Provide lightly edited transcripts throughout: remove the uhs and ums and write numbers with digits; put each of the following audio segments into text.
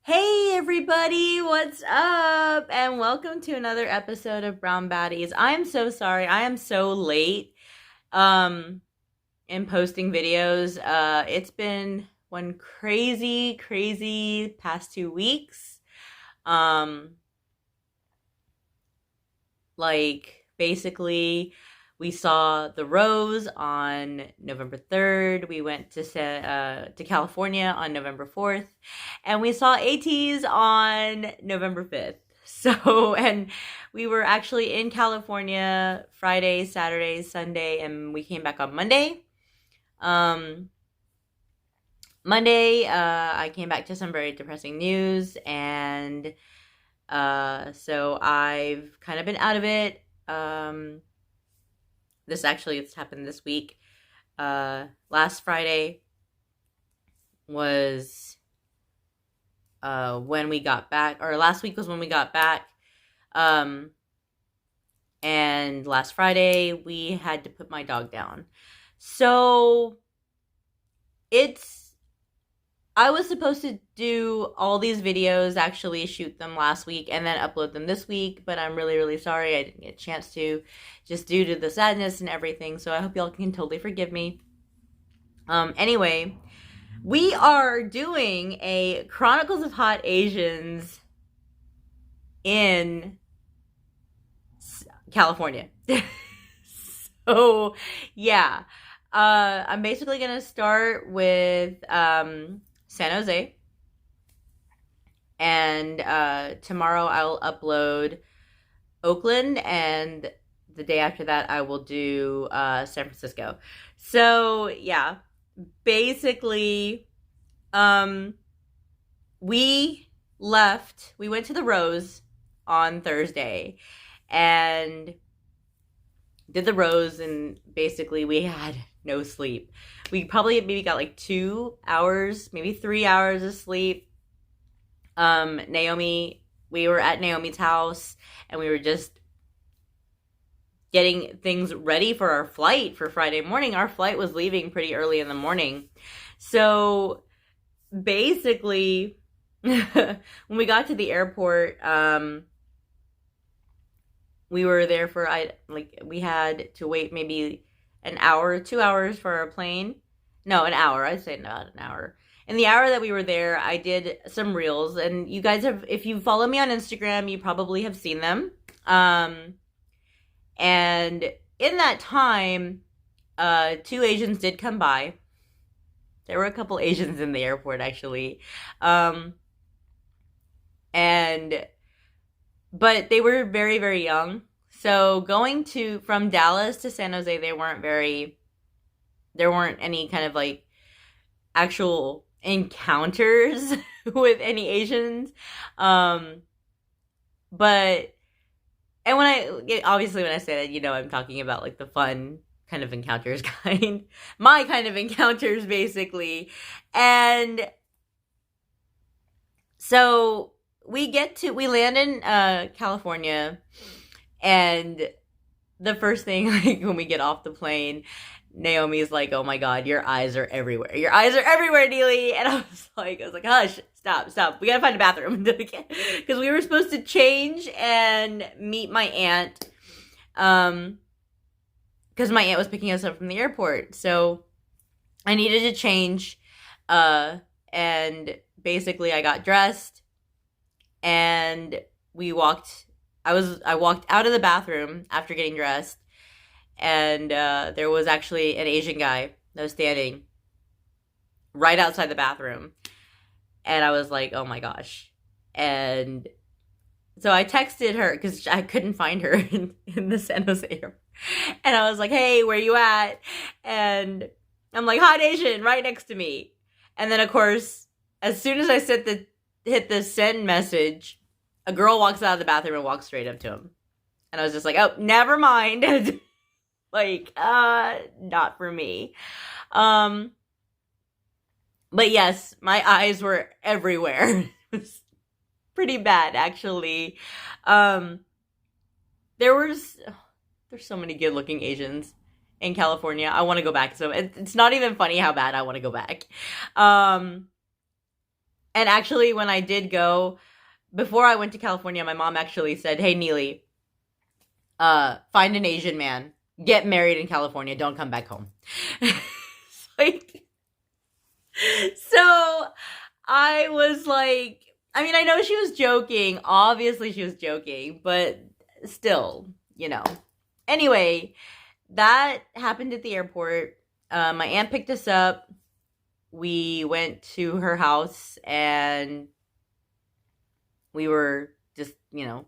Hey everybody, what's up? And welcome to another episode of Brown Baddies. I'm so sorry. I am so late um in posting videos. It's been one crazy past 2 weeks. Um basically we saw the Rose on November 3rd. We went to California on November 4th, and we saw ATs on November 5th. So, and we were actually in California Friday, Saturday, Sunday, and we came back on Monday. Um, Monday, I came back to some very depressing news, and so I've kind of been out of it. It's happened this week. Last Friday was when we got back, or last week was when we got back. And last Friday we had to put my dog down. So I was supposed to do all these videos, actually shoot them last week and then upload them this week, but I'm really sorry I didn't get a chance to, just due to the sadness and everything. So I hope y'all can totally forgive me. Anyway, we are doing a Chronicles of Hot Asians in California. So, yeah. I'm basically going to start with San Jose. And tomorrow I'll upload Oakland, and the day after that I will do San Francisco. So, yeah. Basically, we went to the Rose on Thursday and did the Rose, and basically we had no sleep. We probably maybe got like 2 hours, maybe 3 hours of sleep. We were at Naomi's house and we were just getting things ready for our flight for Friday morning. Our flight was leaving pretty early in the morning. So basically, when we got to the airport, we were there for, we had to wait maybe an hour, 2 hours for our plane. No, an hour. I'd say about an hour. In the hour that we were there, I did some reels, and you guys if you follow me on Instagram, you probably have seen them. And in that time, 2 Asians did come by. There were a couple Asians in the airport, actually. But they were very young. So going from Dallas to San Jose, there weren't any kind of like actual encounters with any Asians. And when I say that, I'm talking about like the fun kind of encounters my kind of encounters, basically. And so we land in California, and the first thing, like when we get off the plane, Naomi's like, "Oh my God, your eyes are everywhere. Your eyes are everywhere, Neely." And I was like, "Hush, stop. We gotta find a bathroom." Because we were supposed to change and meet my aunt. Because my aunt was picking us up from the airport. So I needed to change. And basically I got dressed and I walked out of the bathroom after getting dressed, and there was actually an Asian guy that was standing right outside the bathroom, and I was like, oh my gosh. And so I texted her because I couldn't find her in the San Jose area, and I was like, hey, where you at? And I'm like, hot Asian right next to me. And then of course, as soon as I hit the send message, a girl walks out of the bathroom and walks straight up to him. And I was just like, oh, never mind. Not for me. But yes, my eyes were everywhere. It was pretty bad, actually. There's so many good-looking Asians in California. I want to go back. So it's not even funny how bad I want to go back. And actually, when I did go, before I went to California, my mom actually said, "Hey, Neely, find an Asian man, get married in California, don't come back home." Like, so I was like, I mean, I know she was joking. Obviously, she was joking, but still, you know. Anyway, that happened at the airport. My aunt picked us up. We went to her house and we were just,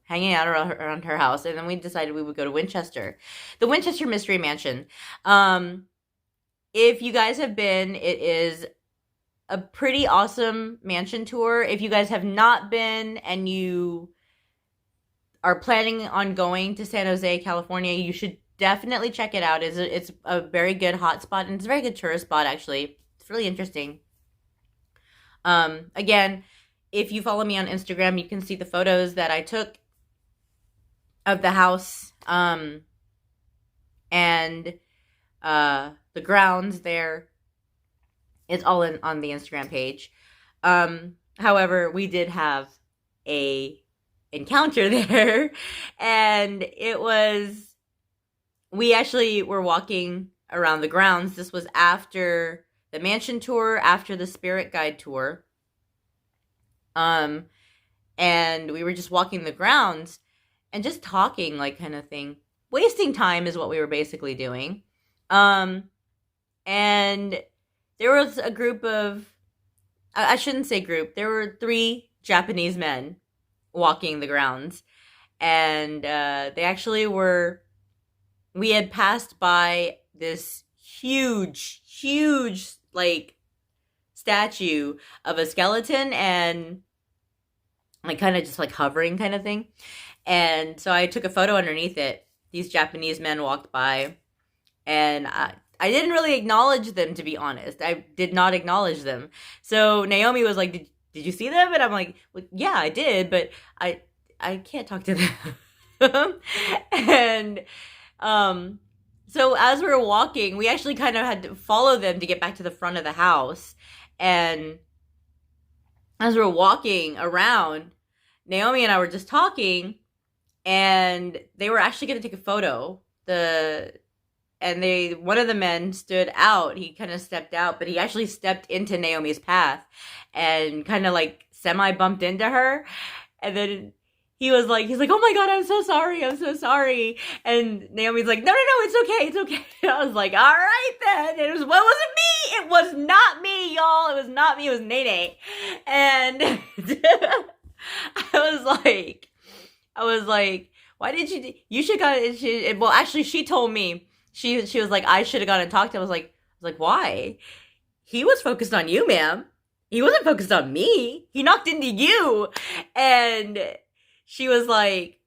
hanging out around her house. And then we decided we would go to Winchester, the Winchester Mystery Mansion. If you guys have been, it is a pretty awesome mansion tour. If you guys have not been and you are planning on going to San Jose, California, you should definitely check it out. It's a very good hot spot, and it's a very good tourist spot, actually. It's really interesting. Again, if you follow me on Instagram, you can see the photos that I took of the house, and the grounds there. It's all on the Instagram page. However, we did have a encounter there, and we actually were walking around the grounds. This was after the mansion tour, after the spirit guide tour. And we were just walking the grounds and just talking, like, kind of thing. Wasting time is what we were basically doing. And there was a group of, I shouldn't say group, there were 3 Japanese men walking the grounds. And they actually we had passed by this huge, like, statue of a skeleton and, like, kind of just, like, hovering kind of thing. And so I took a photo underneath it. These Japanese men walked by, and I didn't really acknowledge them, to be honest. I did not acknowledge them. So Naomi was like, did you see them? And I'm like, well, yeah, I did, but I can't talk to them. And so as we were walking, we actually kind of had to follow them to get back to the front of the house. And as we were walking around, Naomi and I were just talking, and they were actually going to take a photo. One of the men stood out. He kind of stepped out, but he actually stepped into Naomi's path and kind of, like, semi-bumped into her. And then he's like, oh my God, I'm so sorry. And Naomi's like, no, it's okay. And I was like, all right then. It wasn't me. It was not me, y'all. It was not me. It was Nene. And I was like, why did you should got, well, actually, she told me, she was like, I should have gone and talked to him. I was like, why? He was focused on you, ma'am. He wasn't focused on me. He knocked into you. And she was like,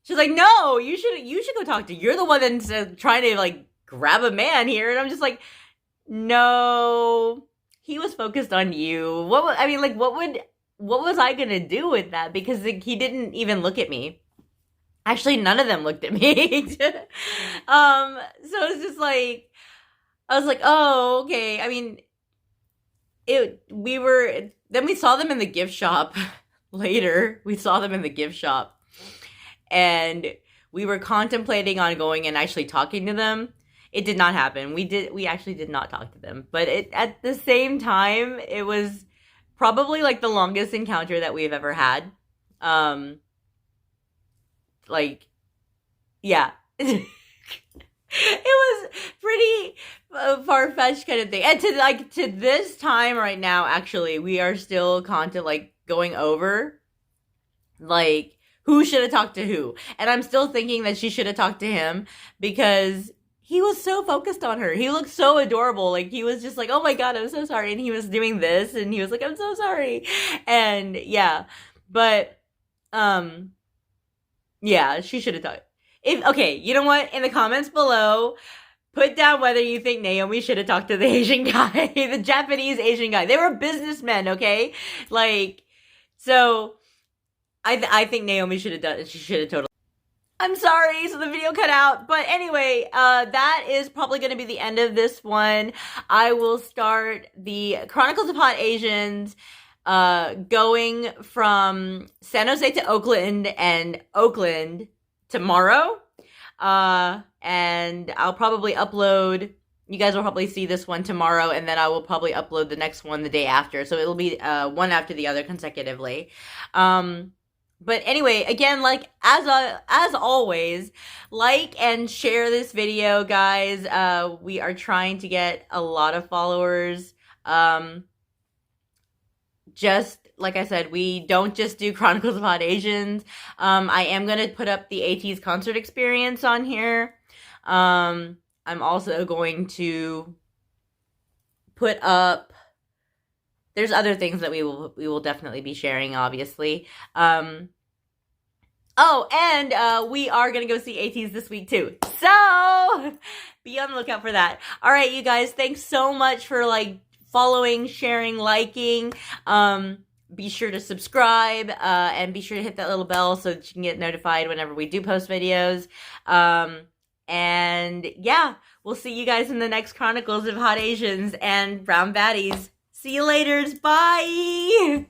no, you should go talk to, you're the one that's trying to, like, grab a man here. And I'm just like, no, he was focused on you. What was I gonna do with that? Because, like, he didn't even look at me. Actually, none of them looked at me. So it's just like, I was like, oh, okay. I mean, then we saw them in the gift shop later. We saw them in the gift shop, and we were contemplating on going and actually talking to them. It did not happen. We actually did not talk to them, but at the same time, it was probably, like, the longest encounter that we've ever had. Like, yeah. It was pretty far-fetched kind of thing. And to this time right now, actually, we are still going over, like, who should have talked to who. And I'm still thinking that she should have talked to him, because he was so focused on her. He looked so adorable. Like, he was just like, oh my God, I'm so sorry. And he was doing this, and he was like, I'm so sorry. And yeah, but, yeah, she should have talked. Okay, you know what? In the comments below, put down whether you think Naomi should have talked to the Asian guy, the Japanese Asian guy. They were businessmen, okay? Like, so I think Naomi should have done it. She should have totally. I'm sorry, so the video cut out. But anyway, that is probably going to be the end of this one. I will start the Chronicles of Hot Asians going from San Jose to Oakland and Oakland tomorrow. And I'll probably upload, you guys will probably see this one tomorrow, and then I will probably upload the next one the day after. So it'll be one after the other consecutively. But anyway, again, like as always, like and share this video, guys. We are trying to get a lot of followers. Just like I said, we don't just do Chronicles of Hot Asians. I am gonna put up the ATEEZ concert experience on here. I'm also going to put up. There's other things that we will definitely be sharing, obviously. Oh, and we are gonna go see ATEEZ this week too. So be on the lookout for that. All right, you guys, thanks so much for like following, sharing, liking. Be sure to subscribe, and be sure to hit that little bell so that you can get notified whenever we do post videos. And yeah, we'll see you guys in the next Chronicles of Hot Asians and Brown Baddies. See you later. Bye.